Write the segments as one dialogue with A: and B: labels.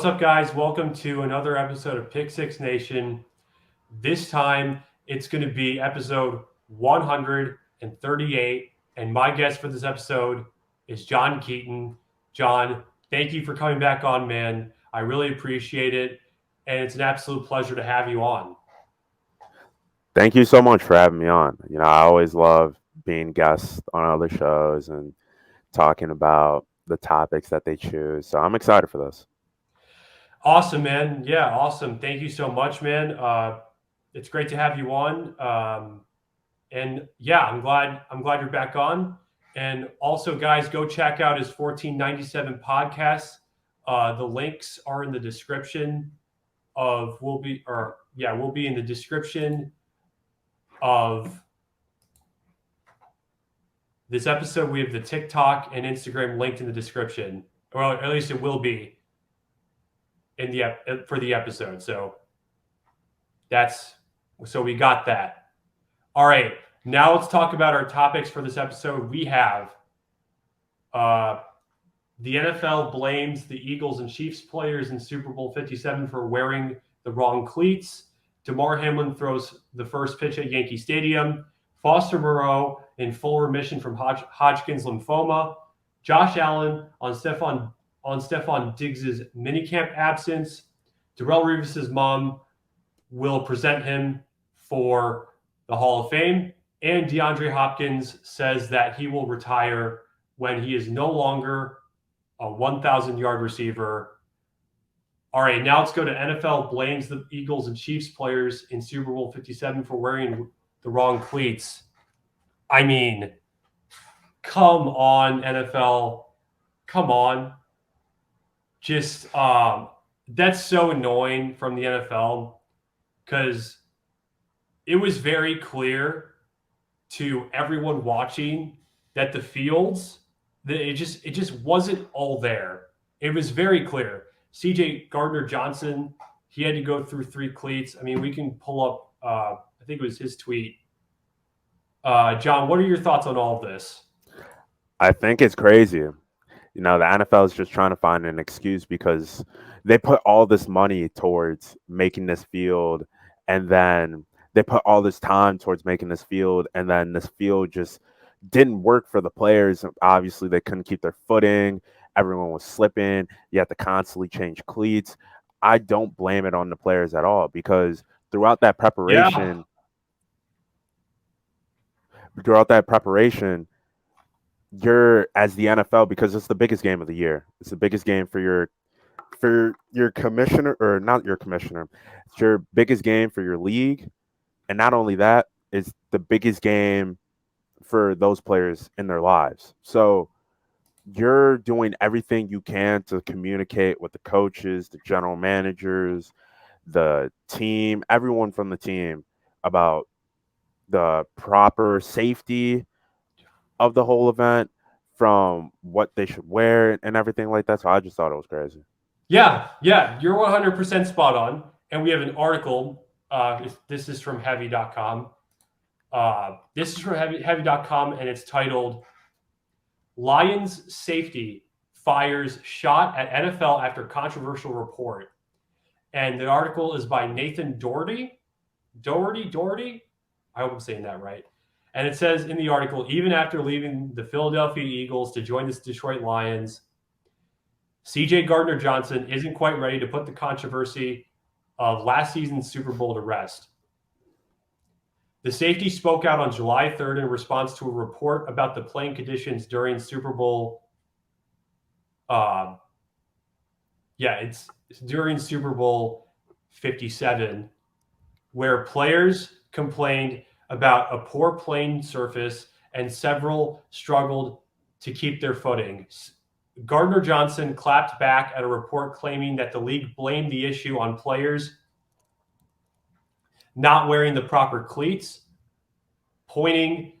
A: up, guys? Welcome to another episode of Pick Six Nation. This time, it's going to be episode 138, and my guest for this episode is John Keeton. John, thank you for coming back on, man. I really appreciate it, and it's an absolute pleasure to have you on.
B: Thank you so much for having me on. I always love being guests on other shows and talking about the topics that they choose. So I'm excited for this.
A: Awesome, man. Yeah, awesome. Thank you so much, man. It's great to have you on. And yeah, I'm glad you're back on. And also, guys, go check out his 1497 podcast. The links are in the description of will be in the description of this episode. We have the TikTok and Instagram linked in the description, or at least it will be in for the episode. So we got that. All right. Now let's talk about our topics for this episode. We have the NFL blames the Eagles and Chiefs players in Super Bowl 57 for wearing the wrong cleats. Damar Hamlin throws the first pitch at Yankee Stadium. Foster Moreau in full remission from Hodgkin's lymphoma. Josh Allen on Stefon Diggs' minicamp absence. Darrelle Revis Mom will present him for the Hall of Fame. And DeAndre Hopkins says that he will retire when he is no longer a 1,000-yard receiver. All right, now let's go to NFL blames the Eagles and Chiefs players in Super Bowl 57 for wearing the wrong cleats. I mean, come on, NFL. Come on. Just that's so annoying from the NFL because it was very clear to everyone watching that the fields, that it just wasn't all there. It was very clear. CJ Gardner-Johnson, he had to go through 3 cleats. I mean, we can pull up, I think it was his tweet. John, what are your thoughts on all of this?
B: I think it's crazy. The NFL is just trying to find an excuse because they put all this money towards making this field, and then they put all this time towards making this field, and then this field just didn't work for the players. Obviously, they couldn't keep their footing. Everyone was slipping. You had to constantly change cleats. I don't blame it on the players at all because throughout that
A: Yeah.
B: preparation, you're as the NFL, because it's the biggest game of the year. It's the biggest game for your commissioner, or not your commissioner. It's your biggest game for your league, and not only that, it's the biggest game for those players in their lives. So you're doing everything you can to communicate with the coaches, the general managers, the team, everyone from the team about the proper safety of the whole event, from what they should wear and everything like that. So I just thought it was crazy.
A: Yeah, you're 100% spot on. And we have an article. This is from heavy.com. This is from heavy.com, and it's titled Lions Safety Fires Shot at NFL After Controversial Report. And the article is by Nathan Doherty. Doherty? I hope I'm saying that right. And it says in the article, even after leaving the Philadelphia Eagles to join the Detroit Lions, CJ Gardner-Johnson isn't quite ready to put the controversy of last season's Super Bowl to rest. The safety spoke out on July 3rd in response to a report about the playing conditions during Super Bowl. It's during Super Bowl 57, where players complained about a poor playing surface and several struggled to keep their footing. Gardner-Johnson clapped back at a report claiming that the league blamed the issue on players not wearing the proper cleats, pointing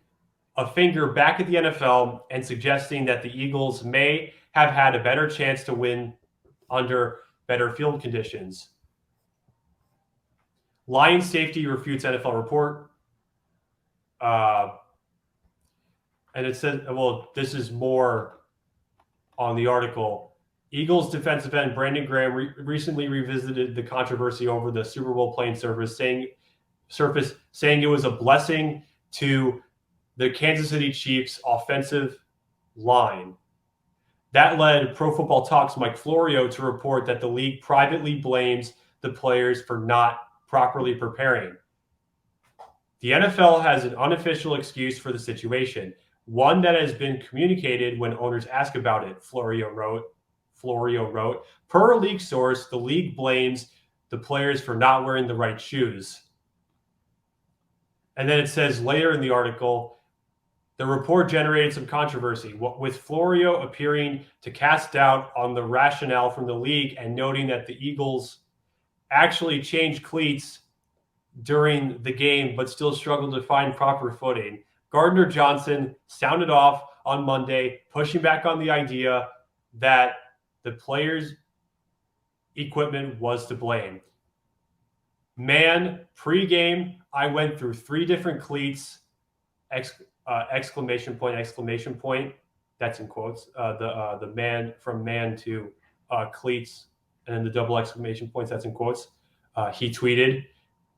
A: a finger back at the NFL and suggesting that the Eagles may have had a better chance to win under better field conditions. Lions safety refutes NFL report. And it says, well, this is more on the article. Eagles defensive end Brandon Graham recently revisited the controversy over the Super Bowl plane surface, saying it was a blessing to the Kansas City Chiefs offensive line. That led Pro Football Talk's Mike Florio to report that the league privately blames the players for not properly preparing. The NFL has an unofficial excuse for the situation, one that has been communicated when owners ask about it, Florio wrote. Per a league source, the league blames the players for not wearing the right shoes. And then it says later in the article, the report generated some controversy, with Florio appearing to cast doubt on the rationale from the league and noting that the Eagles actually changed cleats during the game but still struggled to find proper footing. Gardner Johnson sounded off on Monday, pushing back on the idea that the players' equipment was to blame. Man, pre-game, I went through 3 different cleats, exclamation point. That's in quotes. The man from man to cleats, and then the double exclamation points. That's in quotes. He tweeted,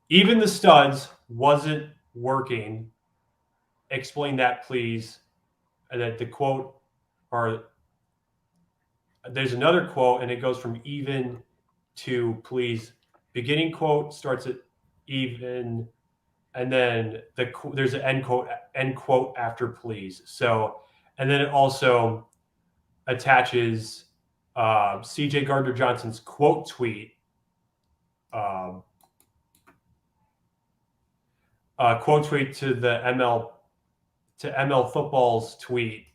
A: "Even the studs wasn't working. Explain that, please." And then the quote, or there's another quote, and it goes from even to please. Beginning quote starts at even, and then there's an end quote after please. So, and then it also attaches CJ Gardner Johnson's quote tweet, to the ML Football's tweet.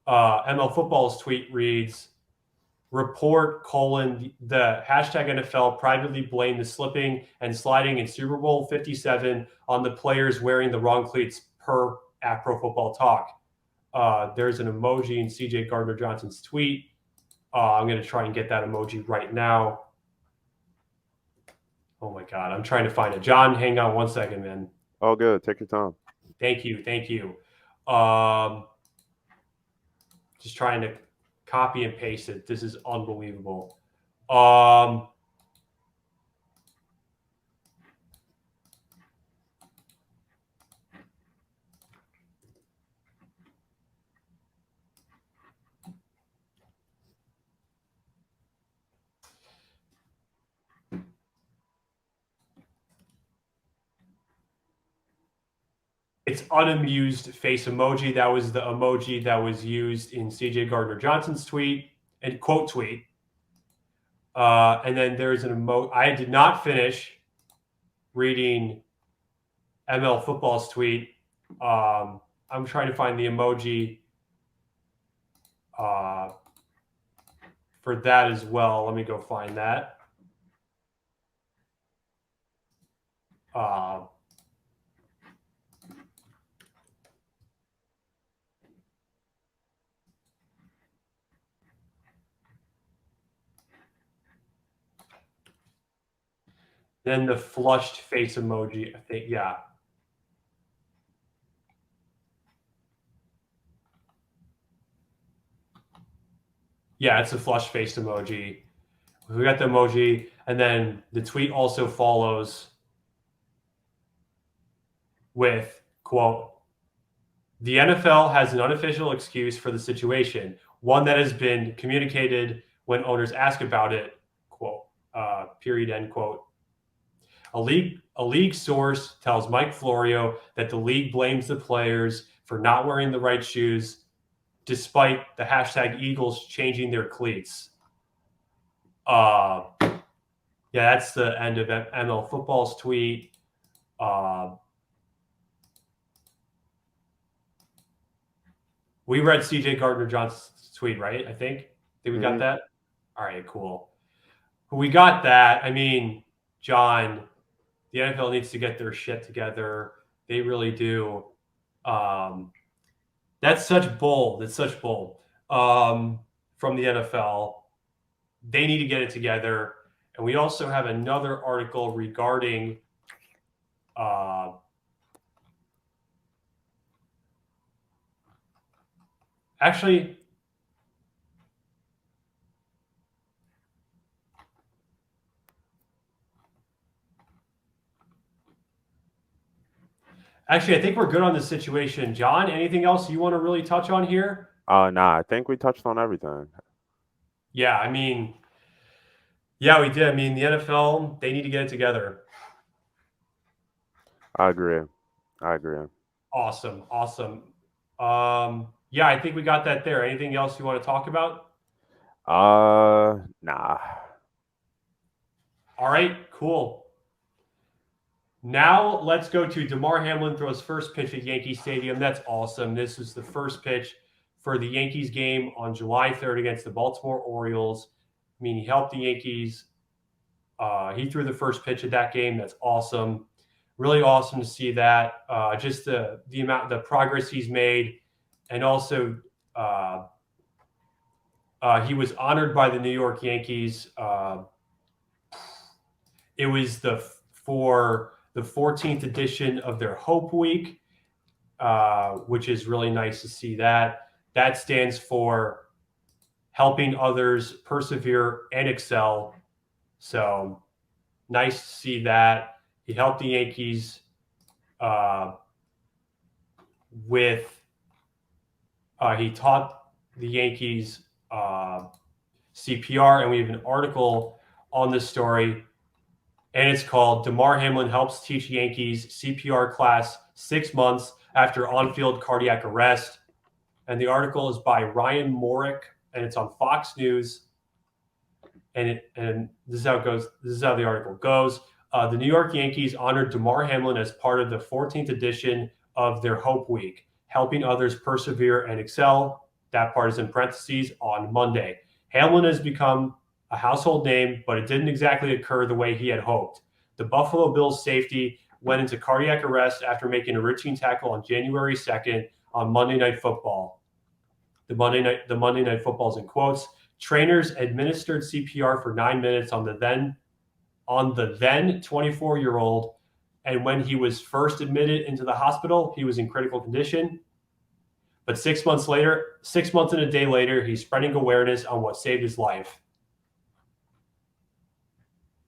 A: ML Football's tweet reads, report : the hashtag NFL privately blamed the slipping and sliding in Super Bowl 57 on the players wearing the wrong cleats per at Pro Football Talk. There's an emoji in CJ Gardner Johnson's tweet. I'm going to try and get that emoji right now. Oh my God, I'm trying to find it. John, hang on 1 second, man.
B: All good. Take your time.
A: Thank you. Just trying to copy and paste it. This is unbelievable. It's unamused face emoji. That was the emoji that was used in CJ Gardner Johnson's tweet and quote tweet. And then there's an emoji. I did not finish reading ML Football's tweet. I'm trying to find the emoji for that as well. Let me go find that. Then the flushed face emoji, I think, yeah. Yeah, it's a flushed face emoji. We got the emoji, and then the tweet also follows with, quote, the NFL has an unofficial excuse for the situation, one that has been communicated when owners ask about it, quote, period, end quote. A league source tells Mike Florio that the league blames the players for not wearing the right shoes, despite the hashtag Eagles changing their cleats. Yeah, that's the end of ML Football's tweet. We read CJ Gardner Johnson's tweet, right? I think. Did we got that? All right, cool. We got that. I mean, John, the NFL needs to get their shit together. They really do. That's such bull. From the NFL. They need to get it together. And we also have another article regarding actually, Actually, I think we're good on this situation. John, anything else you want to really touch on here?
B: Nah, I think we touched on everything.
A: Yeah, I mean, yeah, we did. I mean, the NFL, they need to get it together.
B: I agree. I agree.
A: Awesome. Awesome. Yeah, I think we got that there. Anything else you want to talk about?
B: Nah.
A: All right, cool. Now let's go to Damar Hamlin throws first pitch at Yankee Stadium. That's awesome. This is the first pitch for the Yankees game on July 3rd against the Baltimore Orioles. I mean, he helped the Yankees. He threw the first pitch of that game. That's awesome. Really awesome to see that. Just the progress he's made, and also he was honored by the New York Yankees. It was for the 14th edition of their Hope Week, which is really nice to see that. That stands for helping others persevere and excel. So nice to see that. He helped the Yankees he taught the Yankees CPR, and we have an article on this story, and it's called Damar Hamlin Helps Teach Yankees CPR Class 6 Months After On-Field Cardiac Arrest. And the article is by Ryan Morick, and it's on Fox News. And this is how it goes. This is how the article goes. The New York Yankees honored Damar Hamlin as part of the 14th edition of their Hope Week, helping others persevere and excel. That part is in parentheses on Monday. Hamlin has become a household name, but it didn't exactly occur the way he had hoped. The Buffalo Bills safety went into cardiac arrest after making a routine tackle on January 2nd on Monday Night Football. The Monday Night Football is in quotes. Trainers administered CPR for 9 minutes on the then 24-year-old, and when he was first admitted into the hospital, he was in critical condition. But 6 months and a day later, he's spreading awareness on what saved his life.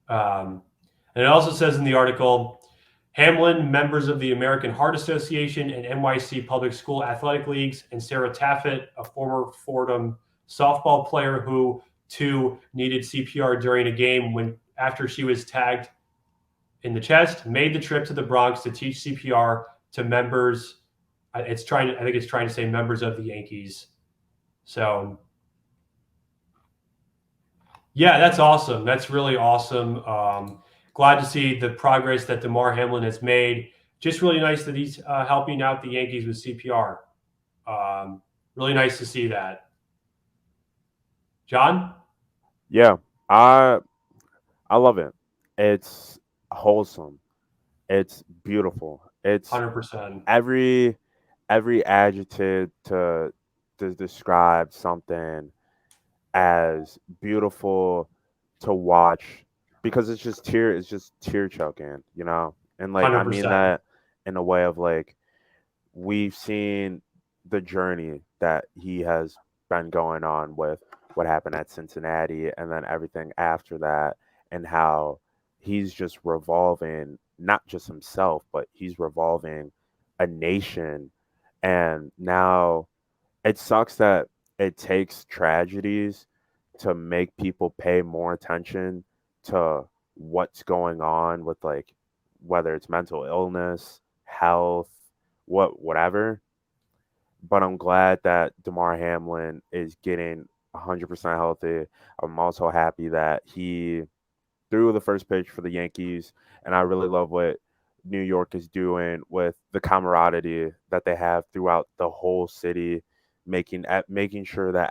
A: And it also says in the article, Hamlin, members of the American Heart Association and NYC Public School Athletic Leagues, and Sarah Taffet, a former Fordham softball player who, too, needed CPR during a game after she was tagged in the chest, made the trip to the Bronx to teach CPR to members. I think it's trying to say members of the Yankees. So, yeah, that's awesome. That's really awesome. Glad to see the progress that Damar Hamlin has made. Just really nice that he's helping out the Yankees with CPR. Really nice to see that. John?
B: Yeah, I love it. It's wholesome. It's beautiful. It's
A: 100%.
B: every adjective to describe something as beautiful to watch, because it's just tear choking, and like I mean
A: 100%.
B: that in a way of like we've seen the journey that he has been going on with what happened at Cincinnati and then everything after that, and how he's just revolving not just himself, but he's revolving a nation. And now it sucks that it takes tragedies to make people pay more attention to what's going on with, like, whether it's mental illness, health, whatever. But I'm glad that Damar Hamlin is getting 100% healthy. I'm also happy that he threw the first pitch for the Yankees, and I really love what New York is doing with the camaraderie that they have throughout the whole city, making sure that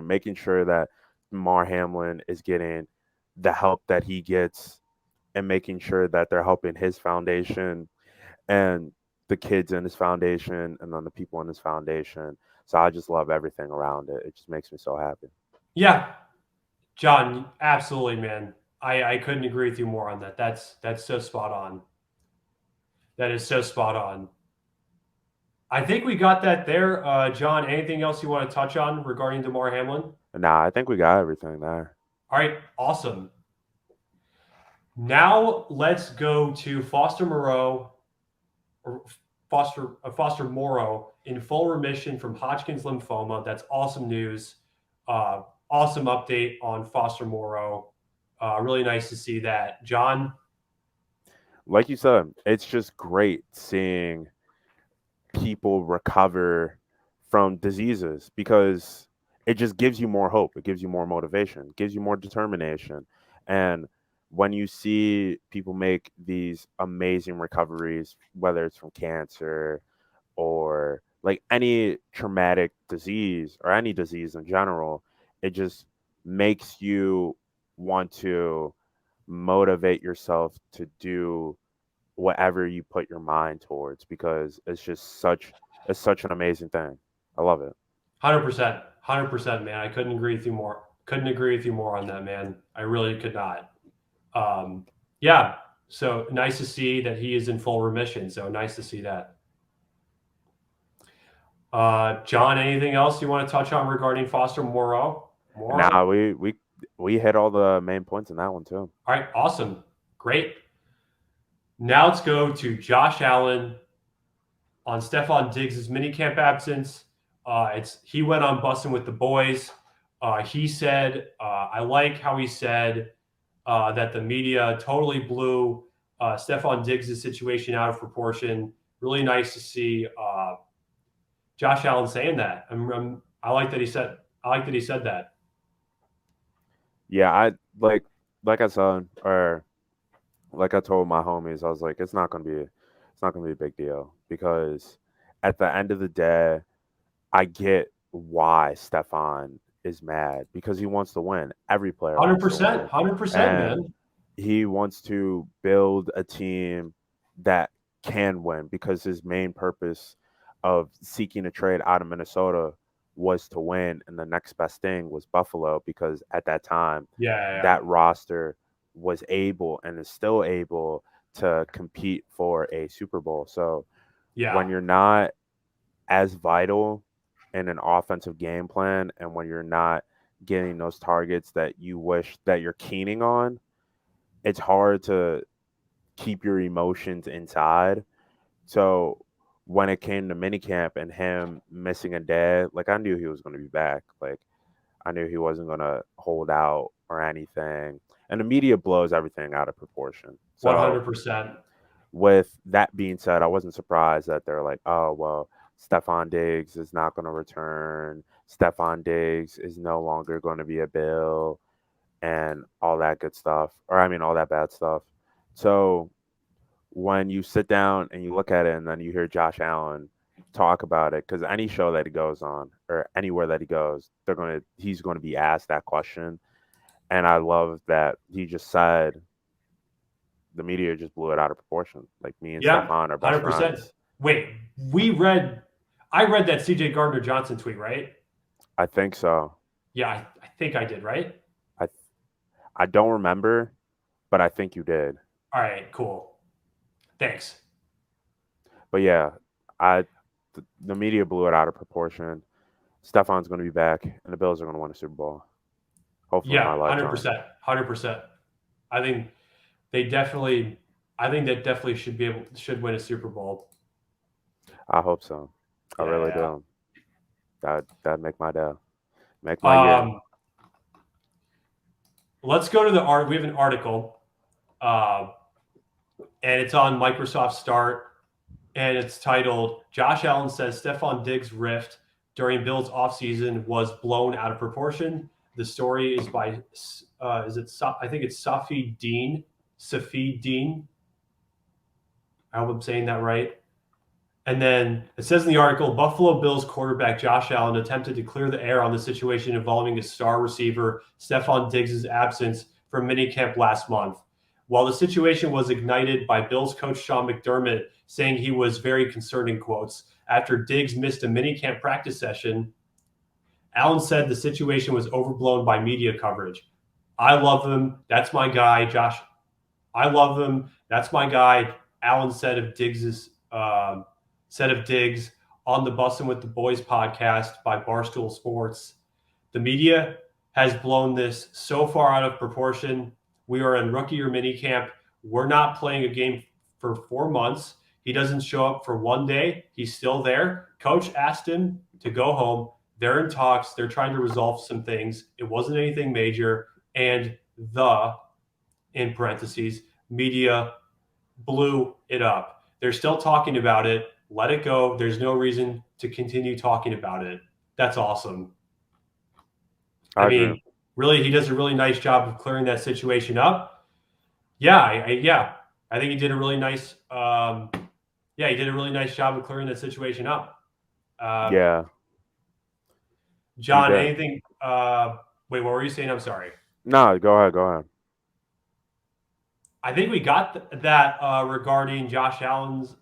B: making sure that Damar Hamlin is getting the help that he gets, and making sure that they're helping his foundation and the kids in his foundation and then the people in his foundation. So I just love everything around it. It just makes me so happy.
A: Yeah, John, absolutely, man. I couldn't agree with you more on that. That's so spot on. That is so spot on. I think we got that there. John, anything else you want to touch on regarding Damar Hamlin?
B: Nah, I think we got everything there.
A: All right, awesome. Now let's go to Foster Moreau or Foster Moreau in full remission from Hodgkin's lymphoma. That's awesome news. Awesome update on Foster Moreau. Really nice to see that. John?
B: Like you said, it's just great seeing people recover from diseases because it just gives you more hope. It gives you more motivation, gives you more determination. And when you see people make these amazing recoveries, whether it's from cancer or like any traumatic disease or any disease in general, it just makes you want to motivate yourself to do whatever you put your mind towards because it's such an amazing thing. I love it.
A: 100%. 100%, man. I couldn't agree with you more. Couldn't agree with you more on that, man. I really could not. Yeah. So nice to see that he is in full remission. So nice to see that. John, anything else you want to touch on regarding Foster Moreau?
B: Now
A: Moreau?
B: we hit all the main points in that one too.
A: All right. Awesome. Great. Now let's go to Josh Allen on Stefon Diggs' minicamp absence. He went on Bussin' with the Boys. He said, I like how he said that the media totally blew Stefon Diggs' situation out of proportion. Really nice to see Josh Allen saying that. I like that he said. I like that he said that.
B: Yeah, I like I said or like I told my homies, I was like, it's not gonna be a big deal because at the end of the day, I get why Stefan is mad because he wants to win. Every player
A: Hundred
B: wants to
A: percent.
B: win.
A: 100%,
B: And
A: man.
B: he wants to build a team that can win because his main purpose of seeking a trade out of Minnesota was to win. And the next best thing was Buffalo because at that time,
A: Yeah, yeah, yeah.
B: that roster was able and is still able to compete for a Super Bowl. So
A: Yeah.
B: when you're not as vital in an offensive game plan and when you're not getting those targets that you wish that you're keening on, it's hard to keep your emotions inside. So when it came to minicamp and him missing a day, like I knew he was going to be back. Like I knew he wasn't going to hold out or anything. And the media blows everything out of proportion.
A: One
B: So
A: hundred percent.
B: with that being said, I wasn't surprised that they're like, oh, well, Stefon Diggs is not going to return. Stefon Diggs is no longer going to be a Bill and all that good stuff. Or, I mean, all that bad stuff. So when you sit down and you look at it and then you hear Josh Allen talk about it, because any show that he goes on or anywhere that he goes, he's going to be asked that question. And I love that he just said the media just blew it out of proportion. Like me and
A: Yeah,
B: Stefan are best
A: 100%.
B: friends.
A: Wait, I read that CJ Gardner Johnson tweet, right?
B: I think so.
A: Yeah, I think I did, right?
B: I I don't remember, but I think you did.
A: All right, cool. Thanks.
B: But yeah, the media blew it out of proportion. Stefan's going to be back, and the Bills are going to win a Super Bowl. Hopefully, in my
A: Yeah,
B: lifetime.
A: 100%. 100%. I think they definitely I think that definitely should win a Super Bowl.
B: I hope so. I really
A: Yeah,
B: do. That'd make my day, make my
A: yeah.
B: year.
A: Let's go to the art. We have an article, uh, and it's on Microsoft Start, and it's titled "Josh Allen says Stefon Diggs' rift during Bills offseason was blown out of proportion." The story is by I think it's Safi Dean. Safi Dean. I hope I'm saying that right. And then it says in the article, Buffalo Bills quarterback Josh Allen attempted to clear the air on the situation involving his star receiver Stefon Diggs' absence from minicamp last month. While the situation was ignited by Bills coach Sean McDermott saying he was very concerned in quotes after Diggs missed a minicamp practice session, Allen said the situation was overblown by media coverage. I love him. That's my guy, Josh. I love him. That's my guy. Allen said of Diggs on the Bussin' with the Boys podcast by Barstool Sports. The media has blown this so far out of proportion. We are in rookie or mini camp. We're not playing a game for 4 months. He doesn't show up for one day. He's still there. Coach asked him to go home. They're in talks. They're trying to resolve some things. It wasn't anything major. And in parentheses, media blew it up. They're still talking about it. Let it go. There's no reason to continue talking about it. That's awesome. I
B: agree.
A: mean, really, he does a really nice job of clearing that situation up. Yeah, I think he did a really nice. He did a really nice job of clearing that situation up.
B: Yeah, he
A: John,
B: did.
A: anything? Wait, what were you saying? I'm sorry.
B: No, go ahead. Go ahead.
A: I think we got that regarding Josh Allen's.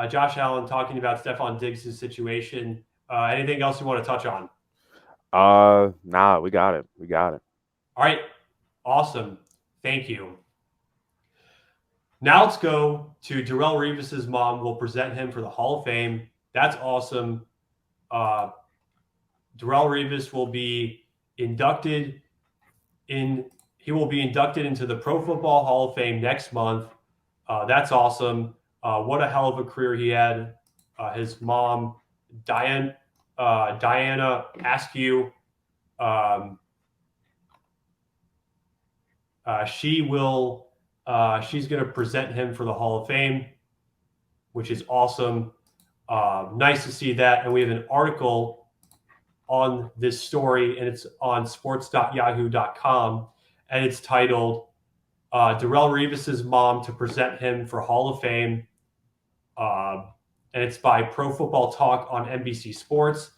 A: Josh Allen talking about Stefon Diggs' situation. Anything else you want to touch on?
B: Nah, we got it. We got it.
A: All right, awesome. Thank you. Now let's go to Darrelle Revis' mom. We'll present him for the Hall of Fame. That's awesome. Darrelle Revis will be inducted in. He will be inducted into the Pro Football Hall of Fame next month. That's awesome. What a hell of a career he had. His mom, Dianaaskew, she's going to present him for the Hall of Fame, which is awesome. Nice to see that. And we have an article on this story, and it's on sports.yahoo.com, and it's titled Darrelle Revis' Mom to Present Him for Hall of Fame. And it's by Pro Football Talk on NBC Sports.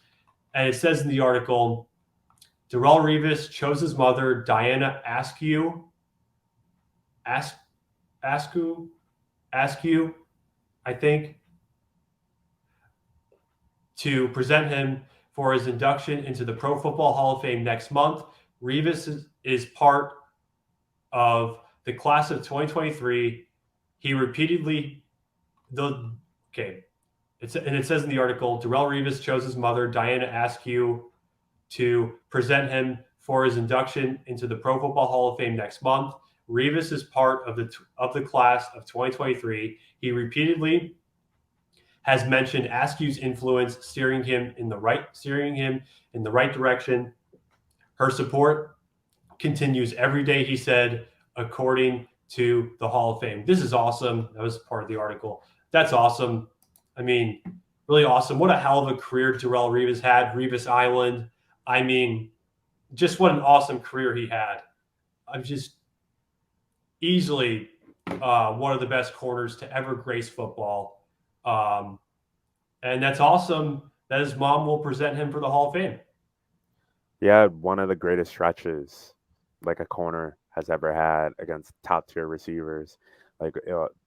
A: And it says in the article, Darrelle Revis chose his mother, Dianaaskew, I think, to present him for his induction into the Pro Football Hall of Fame next month. Revis is part of the class of 2023. He repeatedly, it says in the article, Darrelle Revis chose his mother, Dianaaskew, to present him for his induction into the Pro Football Hall of Fame next month. Revis is part of the class of 2023. He repeatedly has mentioned Askew's influence steering him in the right direction. Her support continues every day, he said, according to the Hall of Fame. This is awesome. That was part of the article. That's awesome. I mean, really awesome. What a hell of a career Darrelle Revis had. Revis Island. I mean, just what an awesome career he had. I'm just easily one of the best corners to ever grace football. And that's awesome that his mom will present him for the Hall of Fame.
B: Yeah, one of the greatest stretches like a corner has ever had against top tier receivers, like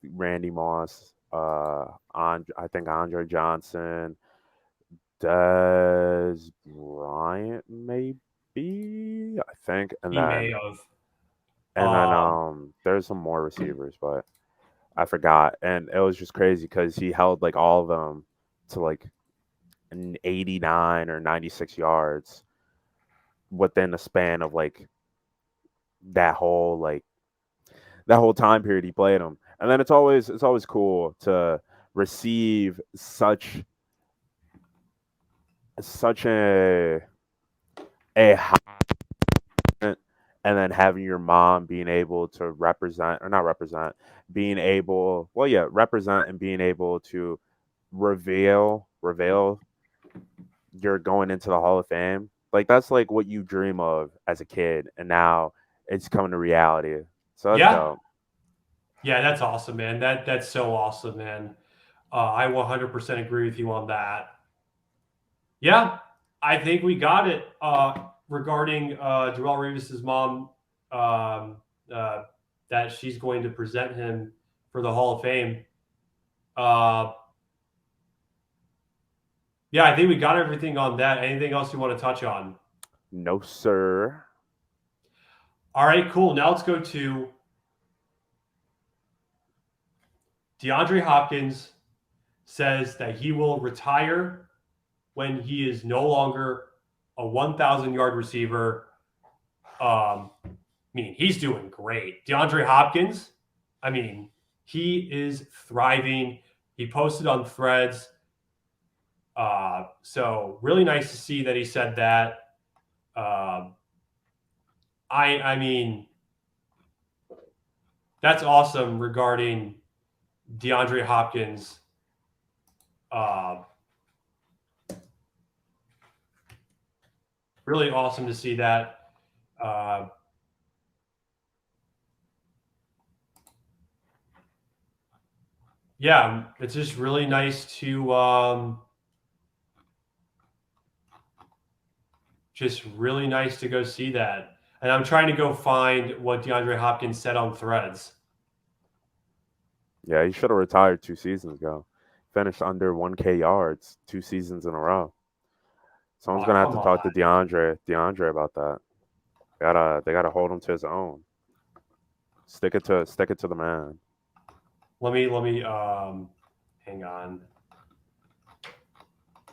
B: Randy Moss, I think Andre Johnson, Des Bryant, maybe I think,
A: He may have.
B: and then there's some more receivers, but I forgot. And it was just crazy because he held like all of them to like an 89 or 96 yards within a span of like that whole time period he played them. And then it's always cool to receive such a high, and then having your mom being able to represent or not represent, being able, well, yeah, represent and being able to reveal you're going into the Hall of Fame. Like that's like what you dream of as a kid, and now it's coming to reality. So that's dope.
A: Yeah, that's awesome, man. That's so awesome, man. I 100% agree with you on that. Yeah, I think we got it regarding Darrelle Revis' mom, that she's going to present him for the Hall of Fame. Yeah, I think we got everything on that. Anything else you want to touch on?
B: No, sir.
A: All right, cool. Now let's go to DeAndre Hopkins says that he will retire when he is no longer a 1,000-yard receiver. I mean, he's doing great. DeAndre Hopkins, I mean, He is thriving. He posted on Threads. So really nice to see that he said that. I mean, that's awesome regarding DeAndre Hopkins. Really awesome to see that. Yeah, it's just really nice to go see that. And I'm trying to go find what DeAndre Hopkins said on Threads.
B: Yeah, he should have retired 2 seasons ago. Finished under 1K yards 2 seasons in a row. Someone's
A: Oh,
B: gonna have
A: come
B: to
A: on.
B: talk to DeAndre about that. They gotta hold him to his own. Stick it to the man.
A: Let me hang on.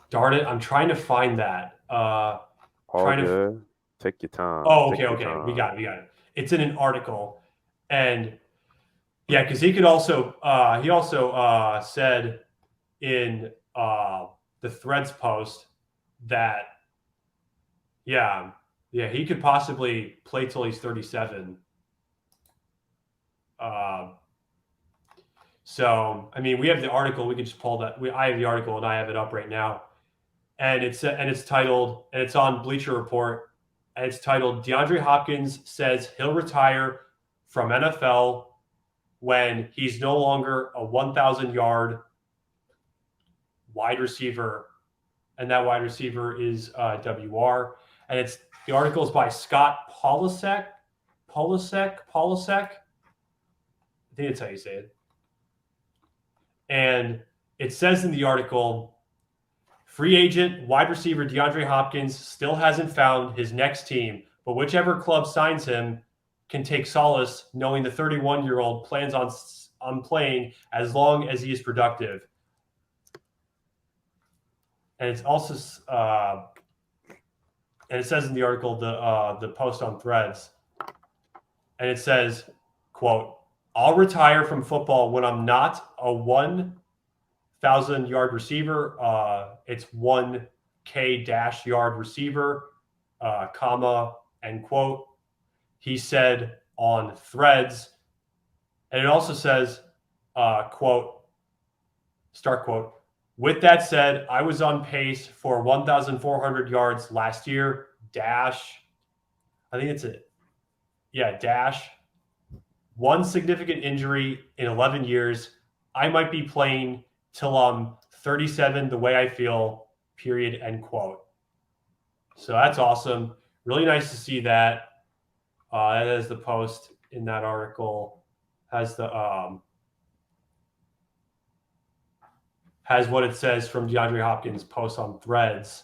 A: Darn it, I'm trying to find that.
B: All
A: Trying to
B: good. Take your time.
A: Oh,
B: Take
A: okay,
B: your
A: okay. We
B: time.
A: got it. It's in an article. And yeah, because he could also he also said in the Threads post that he could possibly play till he's 37. So I mean, we have the article. We can just pull that. I have the article and I have it up right now, and it's titled, and it's on Bleacher Report, and it's titled DeAndre Hopkins says he'll retire from NFL when he's no longer a 1,000-yard wide receiver, and that wide receiver is WR. And the article is by Scott Polasek. I think that's how you say it. And it says in the article, free agent wide receiver DeAndre Hopkins still hasn't found his next team, but whichever club signs him can take solace knowing the 31-year-old plans on playing as long as he is productive. And it's also and it says in the article, the post on Threads, and it says, quote, I'll retire from football when I'm not a 1,000-yard receiver. It's 1K dash yard receiver, comma, end quote. He said on Threads, and it also says, quote, start quote, with that said, I was on pace for 1,400 yards last year, dash. I think it's it. Yeah, dash. One significant injury in 11 years. I might be playing till I'm 37 the way I feel, period, end quote. So that's awesome. Really nice to see that. That is the post in that article. Has what it says from DeAndre Hopkins' post on Threads.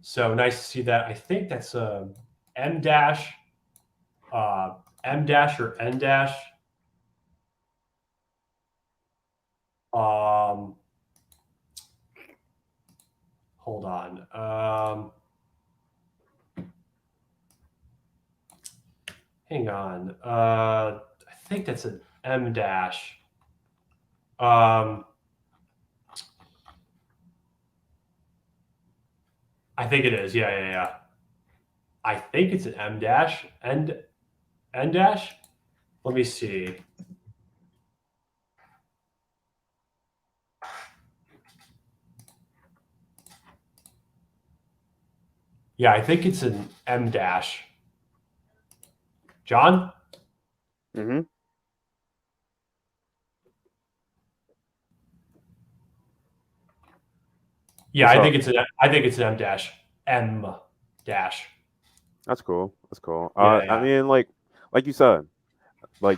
A: So nice to see that. I think that's M dash or N dash. Hold on. Hang on. I think that's an M dash. I think it is. Yeah. I think it's an M dash. N dash. Let me see. Yeah, I think it's an M dash. John?
B: Mm-hmm.
A: Yeah, I think it's an M dash. M dash.
B: That's cool. That's cool.
A: Yeah.
B: I mean, like you said, like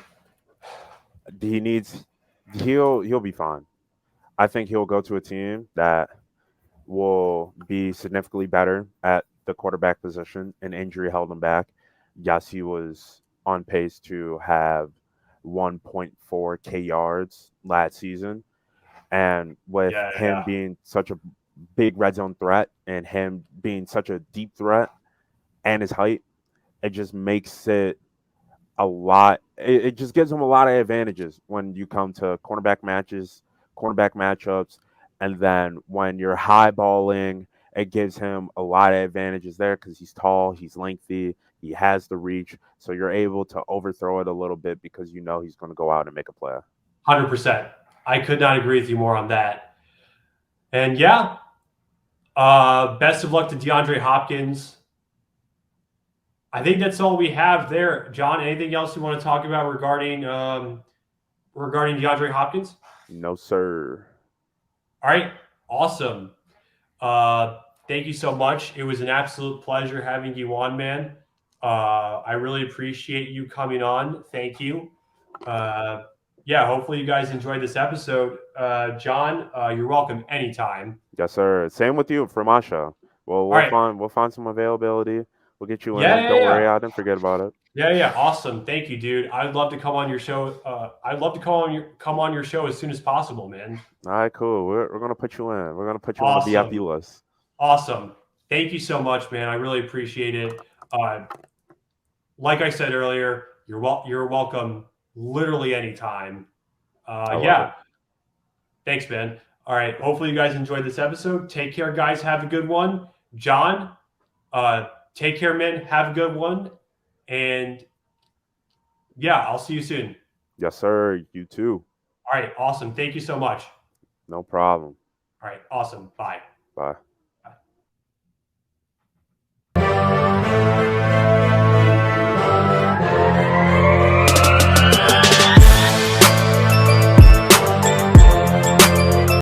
B: he'll be fine. I think he'll go to a team that will be significantly better at the quarterback position. An injury held him back. Yes, he was on pace to have 1.4K yards last season. And with him being such a big red zone threat and him being such a deep threat and his height, it just makes it a lot. It just gives him a lot of advantages when you come to cornerback matches, cornerback matchups, and then when you're highballing, it gives him a lot of advantages there because he's tall, he's lengthy, he has the reach, so you're able to overthrow it a little bit because you know he's going to go out and make a play.
A: 100%. I could not agree with you more on that. And yeah, best of luck to DeAndre Hopkins. I think that's all we have there. John, anything else you want to talk about regarding DeAndre Hopkins?
B: No, sir.
A: All right, awesome. Uh, Thank you so much. It was an absolute pleasure having you on, man. I really appreciate you coming on. Thank you. Yeah, hopefully you guys enjoyed this episode. John, you're welcome anytime.
B: Yes, sir. Same with you for my show. Well,
A: All right.
B: we'll find some availability. We'll get you
A: Yeah,
B: in.
A: yeah,
B: Don't worry,
A: yeah.
B: I didn't forget about it.
A: Yeah, yeah. Awesome. Thank you, dude. I'd love to come on your show. I'd love to come on your show as soon as possible, man.
B: All right, cool. We're gonna put you in. We're gonna put you on the VIP
A: Awesome.
B: list.
A: Awesome. Thank you so much, man. I really appreciate it. Like I said earlier, you're welcome literally anytime. Yeah. Thanks, man. All right. Hopefully you guys enjoyed this episode. Take care, guys. Have a good one. John, take care, man. Have a good one. And yeah, I'll see you soon.
B: Yes, sir. You too.
A: All right. Awesome. Thank you so much.
B: No problem.
A: All right. Awesome. Bye.
B: Bye.
A: Bye.